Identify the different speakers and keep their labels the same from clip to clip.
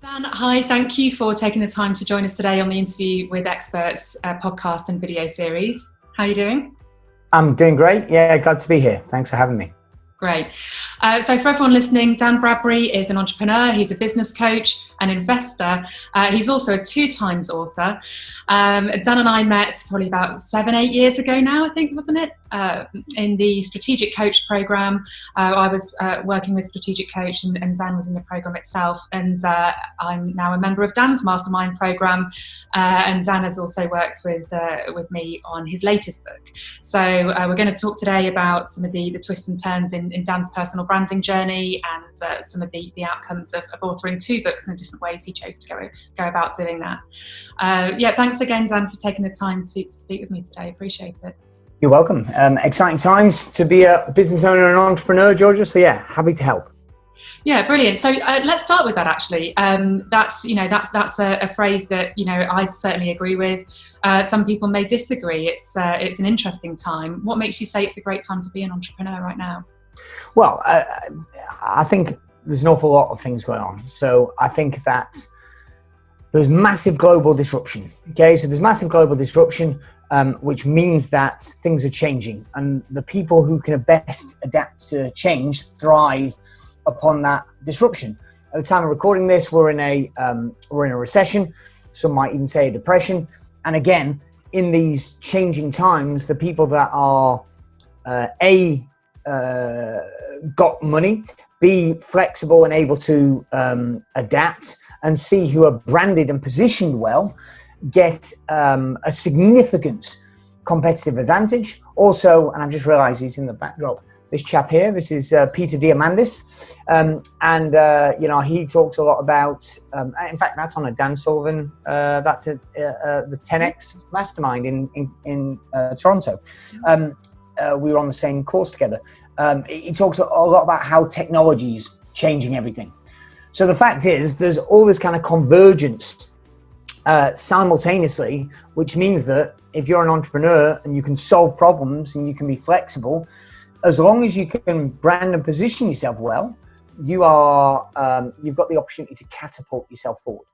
Speaker 1: Dan, hi, thank you for taking the time to join us today on the Interview with Experts podcast and video series. How are you doing?
Speaker 2: I'm doing great. Yeah, glad to be here. Thanks for having me.
Speaker 1: Great. So for everyone listening, Dan Bradbury is an entrepreneur. He's a business coach, an investor. He's also a 2 times author. Dan and I met probably about 7-8 years ago now, I think, wasn't it? In the Strategic Coach program. I was working with Strategic Coach and Dan was in the program itself. And I'm now a member of Dan's mastermind program. And Dan has also worked with me on his latest book. So we're going to talk today about some of the twists and turns in Dan's personal branding journey and some of the outcomes of authoring 2 books and the different ways he chose to go about doing that. Thanks again, Dan, for taking the time to speak with me today. Appreciate it.
Speaker 2: You're welcome. Exciting times to be a business owner and entrepreneur, Georgia. So yeah, happy to help.
Speaker 1: Yeah, brilliant. So let's start with that. Actually, that's a phrase that I certainly agree with. Some people may disagree. It's an interesting time. What makes you say it's a great time to be an entrepreneur right now?
Speaker 2: Well, I think there's an awful lot of things going on. So I think that there's massive global disruption. Okay, so there's massive global disruption, which means that things are changing, and the people who can best adapt to change thrive upon that disruption. At the time of recording this, we're in a recession. Some might even say a depression. And again, in these changing times, the people that are got money, be flexible and able to adapt, and C, who are branded and positioned well, get a significant competitive advantage. Also, and I've just realized he's in the backdrop, this chap here, this is Peter Diamandis, he talks a lot about, in fact, that's on a Dan Sullivan, that's the 10X mastermind in Toronto. We were on the same course together. He talks a lot about how technology is changing everything. So the fact is, there's all this kind of convergence simultaneously, which means that if you're an entrepreneur and you can solve problems and you can be flexible, as long as you can brand and position yourself well, you've got the opportunity to catapult yourself forward.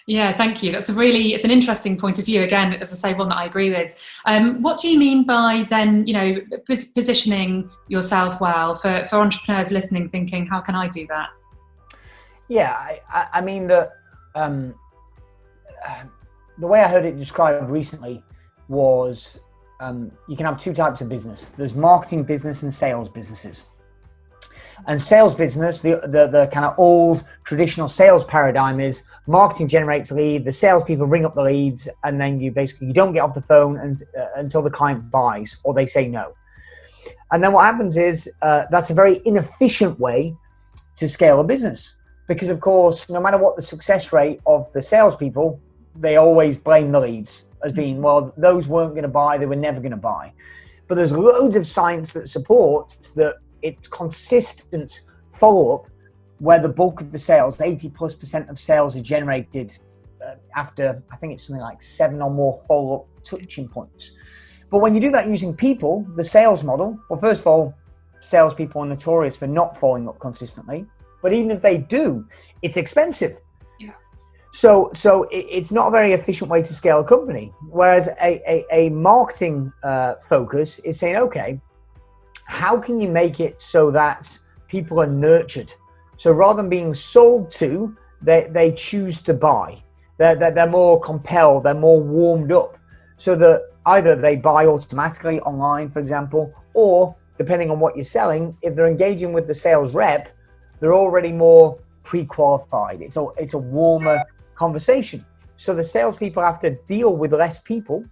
Speaker 1: Yeah, thank you. It's an interesting point of view. Again, as I say, one that I agree with. What do you mean by then, positioning yourself well for entrepreneurs listening, thinking, how can I do that?
Speaker 2: Yeah, I mean that the way I heard it described recently was you can have 2 types of business. There's marketing business and sales businesses. And sales business, the kind of old traditional sales paradigm is marketing generates a lead, the salespeople ring up the leads, and then you don't get off the phone until the client buys or they say no. And then what happens is that's a very inefficient way to scale a business, because of course, no matter what the success rate of the salespeople, they always blame the leads as being, well, those weren't going to buy, they were never going to buy. But there's loads of science that supports that it's consistent follow-up where the bulk of the sales, 80+% of sales are generated after, I think it's something like 7 or more follow-up touching points. But when you do that using people, the sales model, well, first of all, salespeople are notorious for not following up consistently. But even if they do, it's expensive. Yeah. So it's not a very efficient way to scale a company. Whereas a marketing focus is saying, okay, how can you make it so that people are nurtured? So rather than being sold to, they choose to buy. They're more compelled, they're more warmed up. So that either they buy automatically online, for example, or depending on what you're selling, if they're engaging with the sales rep, they're already more pre-qualified. It's a warmer conversation. So the salespeople have to deal with less people,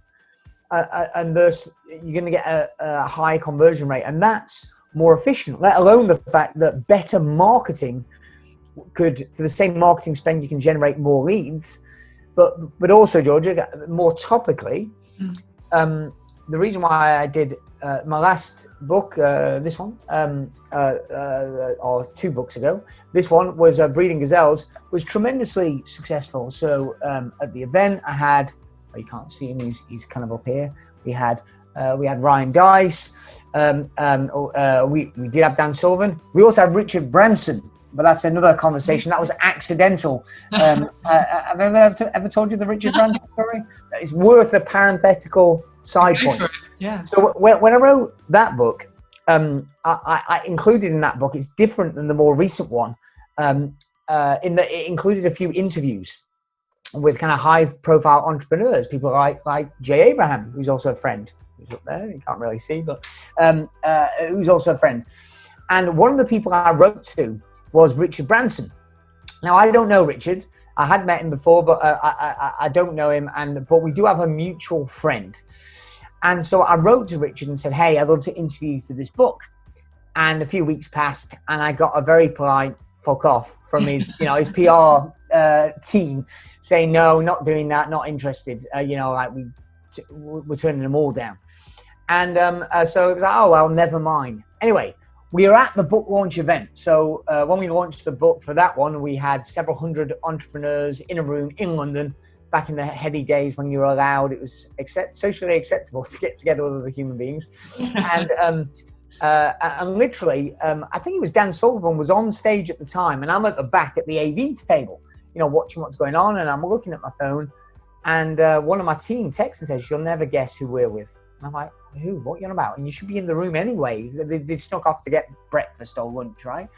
Speaker 2: and thus you're going to get a high conversion rate, and that's more efficient. Let alone the fact that better marketing could, for the same marketing spend, you can generate more leads. But also, Georgia, more topically, the reason why I did my last book, this one, or 2 books ago, this one was Breeding Gazelles, was tremendously successful. So at the event, I had, you can't see him, he's kind of up here. We had Ryan Dice. We did have Dan Sullivan. We also had Richard Branson but that's another conversation. That was accidental. Have I ever told you the Richard Branson story? It's worth a parenthetical side point.
Speaker 1: Yeah.
Speaker 2: So when I wrote that book, I included in that book, it's different than the more recent one, in that it included a few interviews with kind of high-profile entrepreneurs, people like Jay Abraham, who's also a friend. Who's up there, you can't really see, but who's also a friend. And one of the people I wrote to was Richard Branson. Now, I don't know Richard. I had met him before, but I don't know him. But we do have a mutual friend. And so I wrote to Richard and said, hey, I'd love to interview you for this book. And a few weeks passed, and I got a very polite fuck off from his, his PR team saying, no, not doing that, not interested. We're turning them all down. And so it was like, oh, well, never mind. Anyway, we were at the book launch event. So when we launched the book for that one, we had several hundred entrepreneurs in a room in London. Back in the heady days when you were allowed, it was socially acceptable to get together with other human beings. And literally, I think it was Dan Sullivan was on stage at the time, and I'm at the back at the AV table, watching what's going on, and I'm looking at my phone, and one of my team texts and says, you'll never guess who we're with. And I'm like, who? What are you on about? And you should be in the room anyway. They snuck off to get breakfast or lunch, right?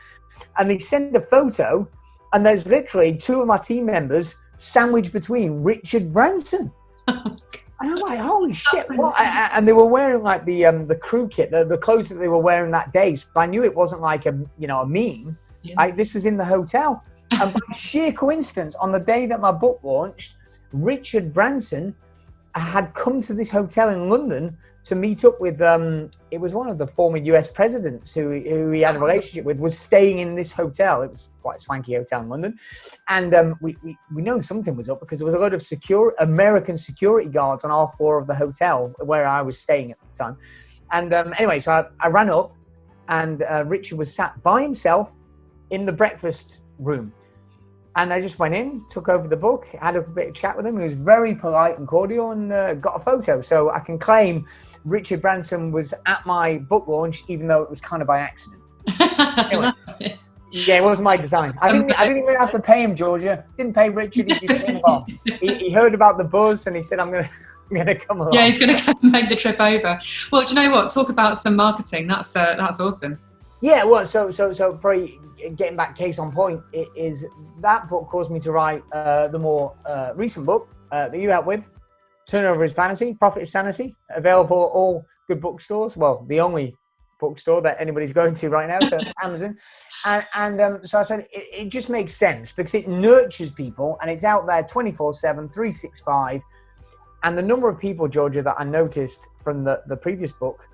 Speaker 2: And they send a photo, and there's literally two of my team members sandwiched between Richard Branson. And I'm like, holy shit, what? And they were wearing like the crew kit, the clothes that they were wearing that day. So I knew it wasn't like a meme. Yeah. This was in the hotel. And by sheer coincidence, on the day that my book launched, Richard Branson had come to this hotel in London to meet up with, it was one of the former US presidents who he had a relationship with, was staying in this hotel. It was quite a swanky hotel in London. And we know something was up because there was a lot of American security guards on all floor of the hotel where I was staying at the time. And anyway, so I ran up, and Richard was sat by himself in the breakfast room. And I just went in, took over the book, had a bit of chat with him. He was very polite and cordial, and got a photo. So I can claim Richard Branson was at my book launch, even though it was kind of by accident. Anyway, yeah, it wasn't my design. I didn't even have to pay him, Georgia. Didn't pay Richard. He just came along. He heard about the buzz, and he said, I'm gonna come along.
Speaker 1: Yeah, he's gonna come and make the trip over. Well, do you know what? Talk about some marketing. That's awesome. Yeah,
Speaker 2: well, so probably getting back case on point, it is that book caused me to write the more recent book that you helped with. Turnover is Vanity, Profit is Sanity. Available at all good bookstores. Well, the only bookstore that anybody's going to right now, so Amazon. And so I said it just makes sense because it nurtures people, and it's out there 24/7, 365. And the number of people, Georgia, that I noticed from the previous book,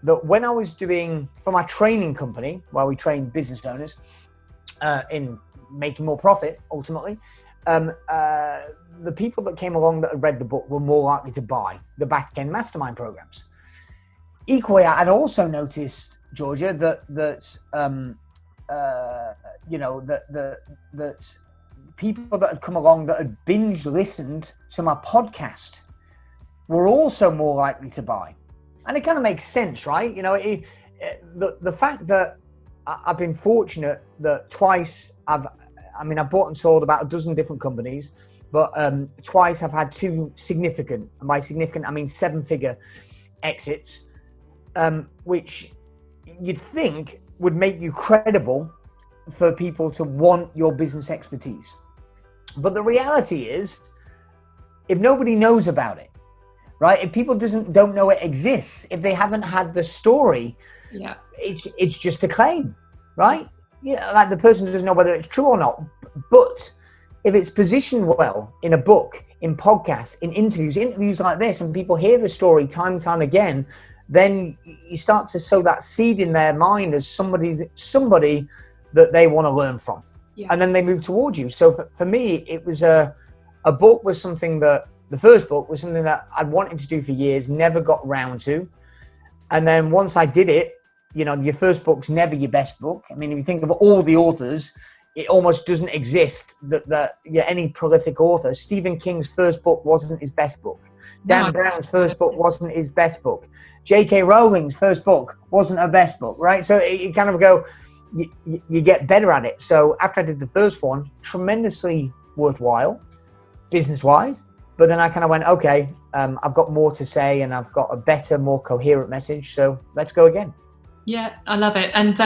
Speaker 2: that when I was doing for my training company, where we train business owners in making more profit, ultimately, the people that came along that had read the book were more likely to buy the back-end mastermind programs. Equally, I had also noticed, Georgia, that people that had come along that had binge listened to my podcast were also more likely to buy. And it kind of makes sense, right? The fact that I've been fortunate that twice I've bought and sold about a dozen different companies, but twice I've had two significant, and by significant I mean 7-figure exits, which you'd think would make you credible for people to want your business expertise. But the reality is, if nobody knows about it, right? If people don't know it exists, if they haven't had the story, yeah, it's just a claim, right? Yeah, like the person doesn't know whether it's true or not. But if it's positioned well in a book, in podcasts, in interviews like this, and people hear the story time and time again, then you start to sow that seed in their mind as somebody that they want to learn from. Yeah. And then they move towards you. So for me, it was a book was something that, the first book was something that I'd wanted to do for years, never got round to. And then once I did it, your first book's never your best book. I mean, if you think of all the authors, it almost doesn't exist that any prolific author. Stephen King's first book wasn't his best book. Dan Brown's first book wasn't his best book. J.K. Rowling's first book wasn't her best book, right? So you kind of go, you get better at it. So after I did the first one, tremendously worthwhile, business-wise. But then I kind of went, okay, I've got more to say and I've got a better, more coherent message. So let's go again.
Speaker 1: Yeah, I love it. And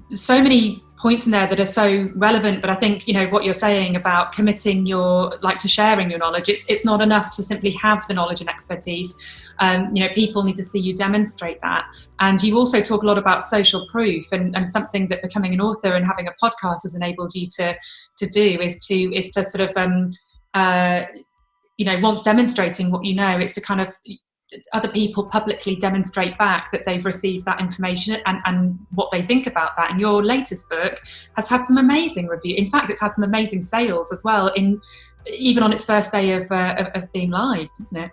Speaker 1: so many points in there that are so relevant. But I think, what you're saying about committing to sharing your knowledge, it's not enough to simply have the knowledge and expertise. People need to see you demonstrate that. And you also talk a lot about social proof, and something that becoming an author and having a podcast has enabled you to do is to sort of once demonstrating what you know, it's to kind of other people publicly demonstrate back that they've received that information and what they think about that. And your latest book has had some amazing reviews. In fact, it's had some amazing sales as well, even on its first day of being live, isn't it?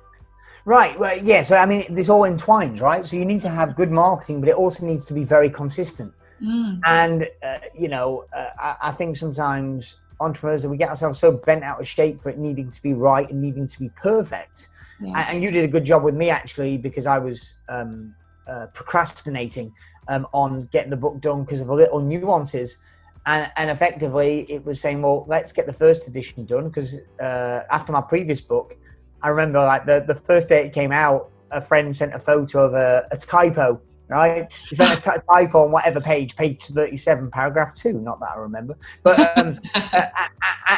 Speaker 2: Right. Well, yeah. So, I mean, this all entwines, right? So you need to have good marketing, but it also needs to be very consistent. And, I think sometimes entrepreneurs, we get ourselves so bent out of shape for it needing to be right and needing to be perfect. Yeah. And you did a good job with me, actually, because I was procrastinating on getting the book done because of the little nuances. And effectively, it was saying, well, let's get the first edition done, because after my previous book, I remember like the first day it came out, a friend sent a photo of a typo, right? He sent a typo on whatever page 37, paragraph 2, not that I remember. But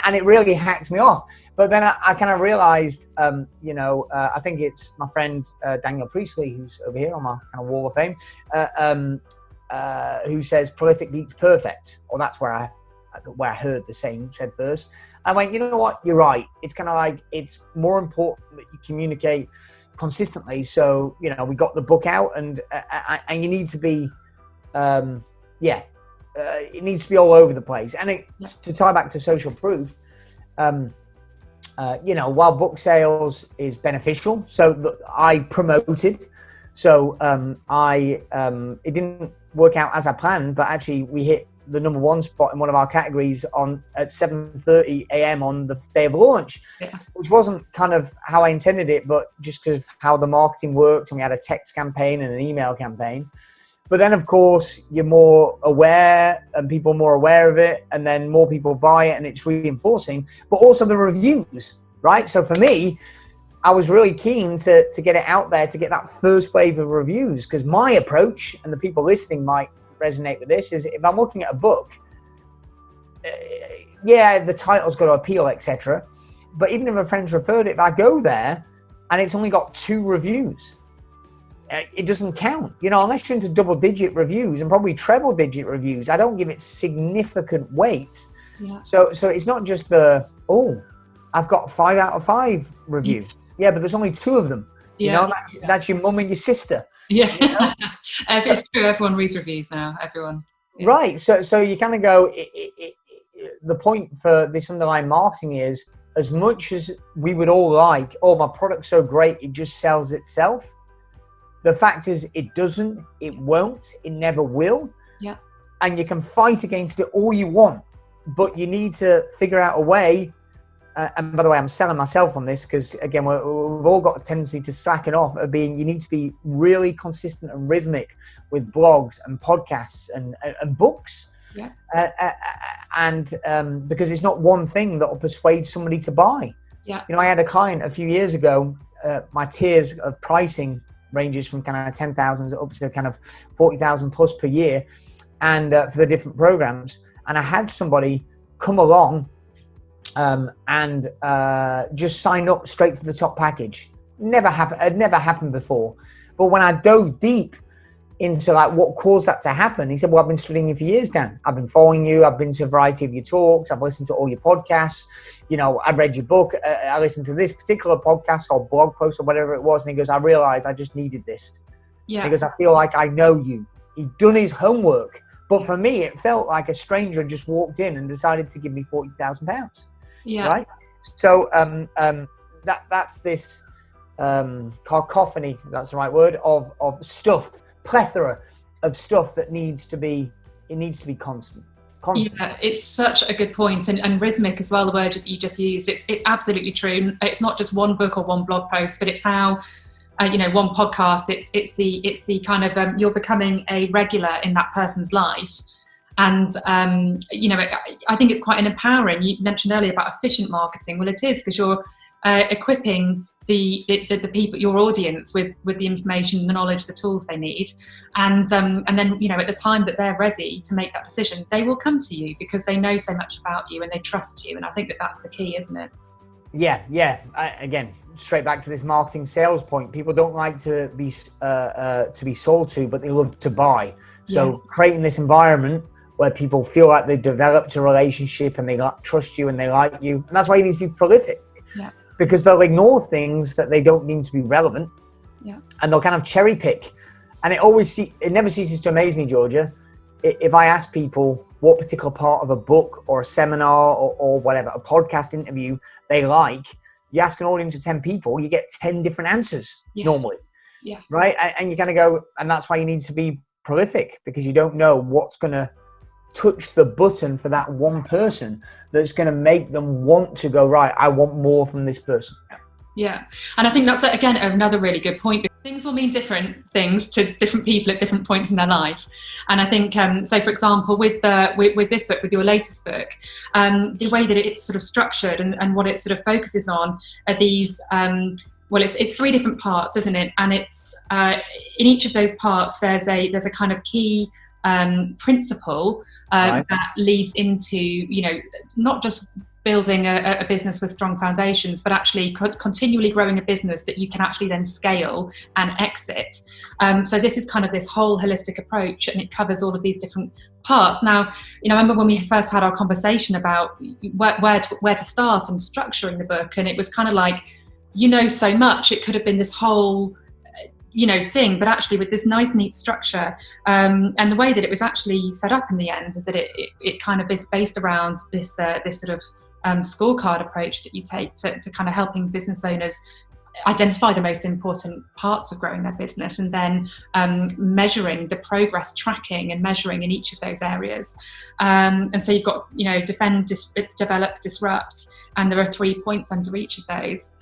Speaker 2: and it really hacked me off. But then I kind of realized, I think it's my friend Daniel Priestley, who's over here on my kind of wall of fame, who says prolific beats perfect, or that's where I heard the saying said first. I went, you know what, you're right. It's kind of like, it's more important that you communicate consistently. So, we got the book out, and you need to be, it needs to be all over the place. And to tie back to social proof, while book sales is beneficial, so I promoted. So it didn't work out as I planned, but actually we hit the number one spot in one of our categories at 7:30 a.m. on the day of launch, which wasn't kind of how I intended it, but just because of how the marketing worked, and we had a text campaign and an email campaign. But then, of course, you're more aware, and people are more aware of it, and then more people buy it, and it's reinforcing. But also the reviews, right? So for me, I was really keen to get it out there, to get that first wave of reviews, because my approach, and the people listening might resonate with this, is if I'm looking at a book, the title's got to appeal, etc. But even if a friend's referred it, if I go there and it's only got 2 reviews, it doesn't count. Unless you're into double-digit reviews and probably treble-digit reviews, I don't give it significant weight. Yeah. So it's not just I've got 5 out of 5 review. Yeah, but there's only 2 of them.
Speaker 1: Yeah.
Speaker 2: That's your mum and your sister.
Speaker 1: Yeah. It's true. Everyone reads reviews now. Everyone.
Speaker 2: Yeah. Right. So you kind of go, the point for this underlying marketing is, as much as we would all like, my product's so great, it just sells itself. The fact is, it doesn't, it won't, it never will.
Speaker 1: Yeah.
Speaker 2: And you can fight against it all you want, but you need to figure out a way. And by the way, I'm selling myself on this, because again, we've all got a tendency to slack it off you need to be really consistent and rhythmic with blogs and podcasts and books.
Speaker 1: Yeah.
Speaker 2: Because it's not one thing that will persuade somebody to buy.
Speaker 1: Yeah.
Speaker 2: I had a client a few years ago, my tiers of pricing ranges from kind of 10,000 up to kind of 40,000 plus per year, and for the different programs. And I had somebody come along and just signed up straight for the top package. It never happened before. But when I dove deep into like what caused that to happen, he said, well, I've been studying you for years, Dan. I've been following you. I've been to a variety of your talks. I've listened to all your podcasts. I've read your book. I listened to this particular podcast or blog post or whatever it was. And he goes, I realized I just needed this.
Speaker 1: Yeah.
Speaker 2: He goes, I feel like I know you. He'd done his homework. But for me, it felt like a stranger just walked in and decided to give me £40,000.
Speaker 1: Yeah.
Speaker 2: Right. So that's this cacophony, if that's the right word, of stuff, plethora of stuff that needs to be constant.
Speaker 1: Yeah, it's such a good point. And rhythmic as well, the word that you just used, it's absolutely true. It's not just one book or one blog post, but it's how one podcast. It's the kind of you're becoming a regular in that person's life. And, I think it's quite an empowering. You mentioned earlier about efficient marketing. Well, it is, because you're equipping the people, your audience, with the information, the knowledge, the tools they need. And then, at the time that they're ready to make that decision, they will come to you because they know so much about you and they trust you. And I think that that's the key, isn't it?
Speaker 2: Yeah. Again, straight back to this marketing sales point. People don't like to be sold to, but they love to buy. So creating this environment where people feel like they've developed a relationship and they trust you and they like you. And that's why you need to be prolific. Yeah. Because they'll ignore things that they don't deem to be relevant. Yeah. And they'll kind of cherry pick. And it never ceases to amaze me, Georgia, if I ask people what particular part of a book or a seminar or whatever, a podcast interview they like, you ask an audience of 10 people, you get 10 different answers normally. Yeah. Right? And you kind of go, and that's why you need to be prolific, because you don't know what's going to touch the button for that one person that's going to make them want to go, right, I want more from this person.
Speaker 1: Yeah. And I think that's, again, another really good point. Things will mean different things to different people at different points in their life. And I think, so for example, with this book, with your latest book, the way that it's sort of structured and what it sort of focuses on are these, it's 3 different parts, isn't it? And it's, in each of those parts, there's a kind of key principle right. that leads into, not just building a business with strong foundations, but actually continually growing a business that you can actually then scale and exit. So this is kind of this whole holistic approach, and it covers all of these different parts. Now, I remember when we first had our conversation about where to start and structuring the book, and it was kind of like, so much, it could have been this whole thing, but actually with this nice neat structure, and the way that it was actually set up in the end is that it kind of is based around this sort of scorecard approach that you take to kind of helping business owners identify the most important parts of growing their business, and then measuring the progress, tracking and measuring in each of those areas. And so you've got defend, develop, disrupt, and there are 3 points under each of those.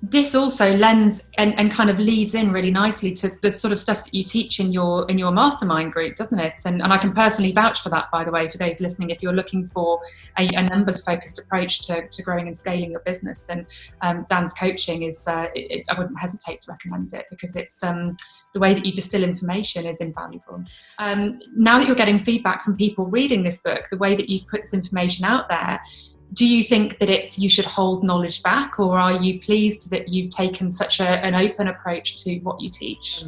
Speaker 1: This also lends and kind of leads in really nicely to the sort of stuff that you teach in your mastermind group, doesn't it? And I can personally vouch for that, by the way, for those listening. If you're looking for a numbers focused approach to growing and scaling your business, then Dan's coaching is, I wouldn't hesitate to recommend it, because it's the way that you distill information is invaluable. Now that you're getting feedback from people reading this book, the way that you've put this information out there, do you think that you should hold knowledge back, or are you pleased that you've taken such an open approach to what you teach?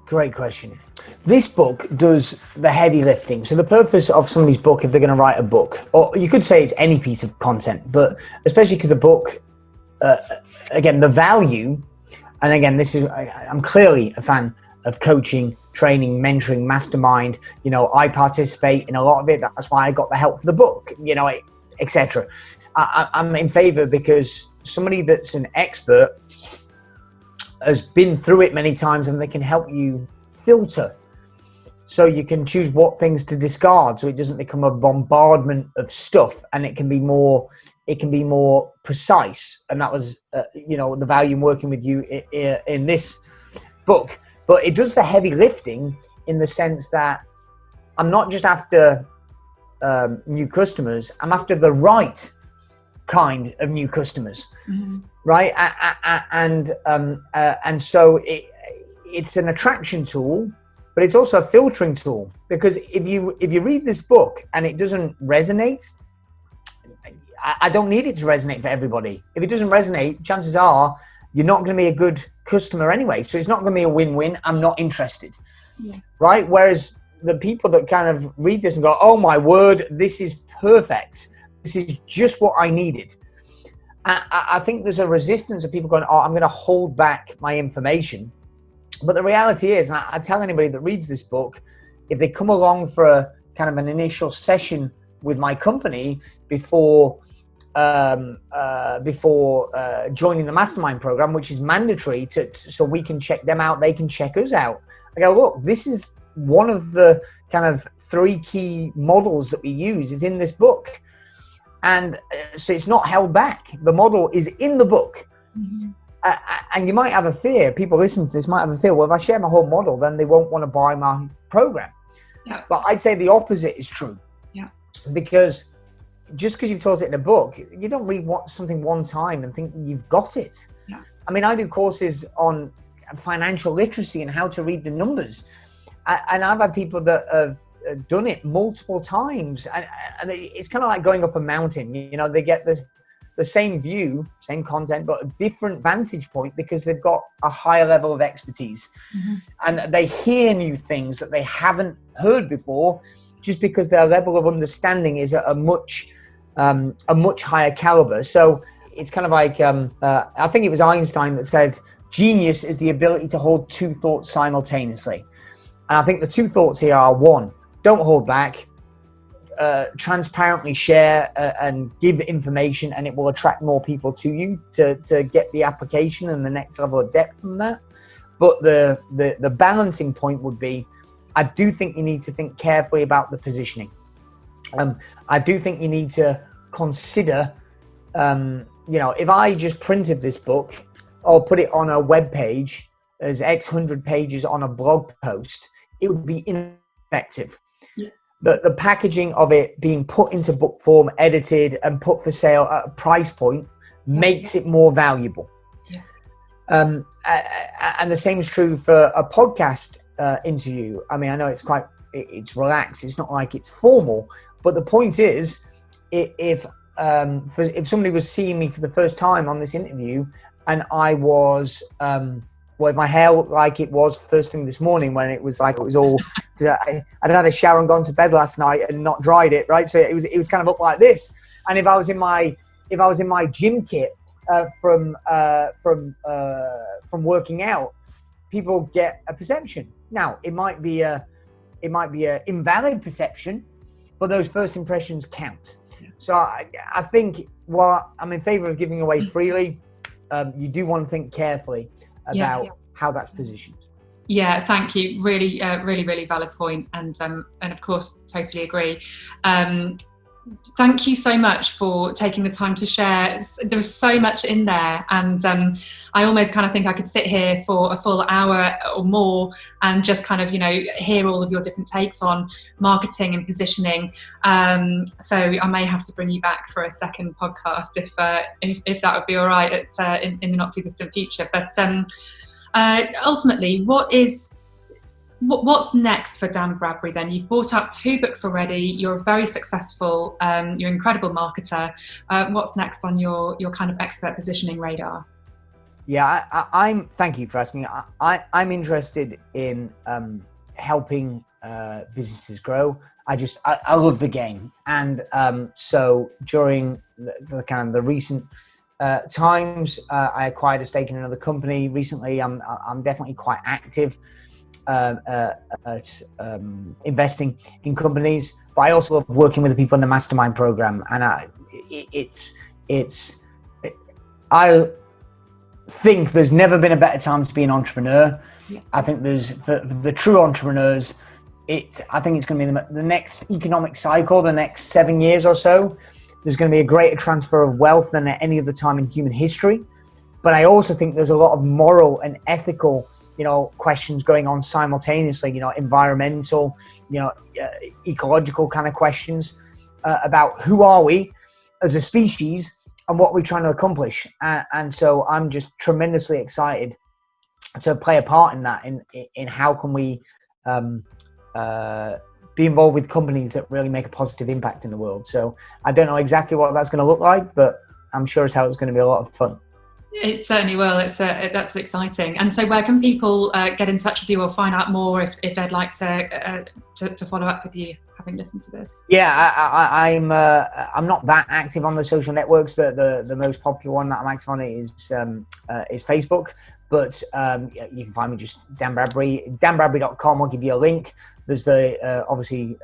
Speaker 2: Great question. This book does the heavy lifting. So the purpose of somebody's book, if they're going to write a book, or you could say it's any piece of content, but especially because the book, again, the value, and again, I'm clearly a fan of coaching, training, mentoring, mastermind. I participate in a lot of it. That's why I got the help for the book, etc. I'm in favor, because somebody that's an expert has been through it many times, and they can help you filter, so you can choose what things to discard, so it doesn't become a bombardment of stuff, and it can be more precise. And that was the value in working with you in this book. But it does the heavy lifting in the sense that I'm not just after new customers, I'm after the right kind of new customers, right? And so it's an attraction tool, but it's also a filtering tool, because if you read this book and it doesn't resonate, I don't need it to resonate for everybody. If it doesn't resonate, chances are you're not going to be a good customer anyway. So it's not going to be a win-win. I'm not interested, right? Whereas the people that kind of read this and go, oh my word, this is perfect, this is just what I needed. I think there's a resistance of people going, oh, I'm going to hold back my information. But the reality is, and I tell anybody that reads this book, if they come along for a kind of an initial session with my company before joining the mastermind program, which is mandatory so we can check them out, they can check us out. I go, look, this is one of the kind of 3 key models that we use is in this book. And so it's not held back. The model is in the book. And you might have a fear, people listening to this might have a fear, well, if I share my whole model, then they won't want to buy my program.
Speaker 1: Yeah.
Speaker 2: But I'd say the opposite is true.
Speaker 1: Yeah.
Speaker 2: Because just because you've taught it in a book, you don't read something one time and think you've got it.
Speaker 1: Yeah.
Speaker 2: I mean, I do courses on financial literacy and how to read the numbers. And I've had people that have done it multiple times. And it's kind of like going up a mountain. You know, they get the same view, same content, but a different vantage point because they've got a higher level of expertise. Mm-hmm. And they hear new things that they haven't heard before just because their level of understanding is at a much higher caliber. So it's kind of like, I think it was Einstein that said, genius is the ability to hold two thoughts simultaneously. And I think the two thoughts here are: one, don't hold back, transparently share and give information, and it will attract more people to you to get the application and the next level of depth from that. But the balancing point would be, I do think you need to think carefully about the positioning. I do think you need to consider, if I just printed this book or put it on a web page as X hundred pages on a blog post, it would be ineffective. Yeah. The packaging of it being put into book form, edited and put for sale at a price point makes it more valuable. Yeah. And the same is true for a podcast interview. I mean, I know it's relaxed. It's not like it's formal, but the point is, if somebody was seeing me for the first time on this interview, and I was, if my hair looked like it was first thing this morning, when it was all, I'd had a shower and gone to bed last night and not dried it, right? So it was kind of up like this. And if I was in my gym kit from working out, people get a perception. Now it might be a invalid perception, but those first impressions count. So I think, while I'm in favor of giving away freely, you do want to think carefully about how that's positioned.
Speaker 1: Yeah, thank you. Really, really valid point, and of course, totally agree. Thank you so much for taking the time to share. There was so much in there, and I almost kind of think I could sit here for a full hour or more and just kind of, hear all of your different takes on marketing and positioning. So I may have to bring you back for a second podcast if that would be all right in the not too distant future. But ultimately, what's next for Dan Bradbury then? You've brought up 2 books already. You're very successful. You're an incredible marketer. What's next on your kind of expert positioning radar?
Speaker 2: Yeah, thank you for asking. I'm interested in helping businesses grow. I love the game. And so during the recent times, I acquired a stake in another company recently. I'm definitely quite active investing in companies, but I also love working with the people in the mastermind program. And I think there's never been a better time to be an entrepreneur. I think for the true entrepreneurs, I think it's going to be the next economic cycle, the next 7 years or so. There's going to be a greater transfer of wealth than at any other time in human history. But I also think there's a lot of moral and ethical questions going on simultaneously, environmental, ecological kind of questions about who are we as a species and what we're trying to accomplish. And so I'm just tremendously excited to play a part in that, in how can we be involved with companies that really make a positive impact in the world. So I don't know exactly what that's going to look like, but I'm sure as hell it's going to be a lot of fun.
Speaker 1: It certainly will. That's exciting. And so where can people get in touch with you or find out more if they'd like to follow up with you, having listened to this? Yeah,
Speaker 2: I'm not that active on the social networks. The most popular one that I'm active on is Facebook. But you can find me just Dan Bradbury. danbradbury.com will give you a link. There's obviously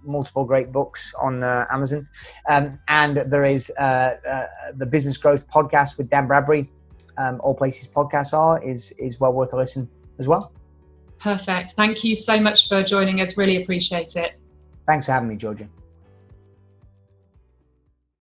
Speaker 2: multiple great books on Amazon. And there is the Business Growth Podcast with Dan Bradbury. All places podcasts are, is well worth a listen as well.
Speaker 1: Perfect. Thank you so much for joining us. Really appreciate it.
Speaker 2: Thanks for having me, Georgia.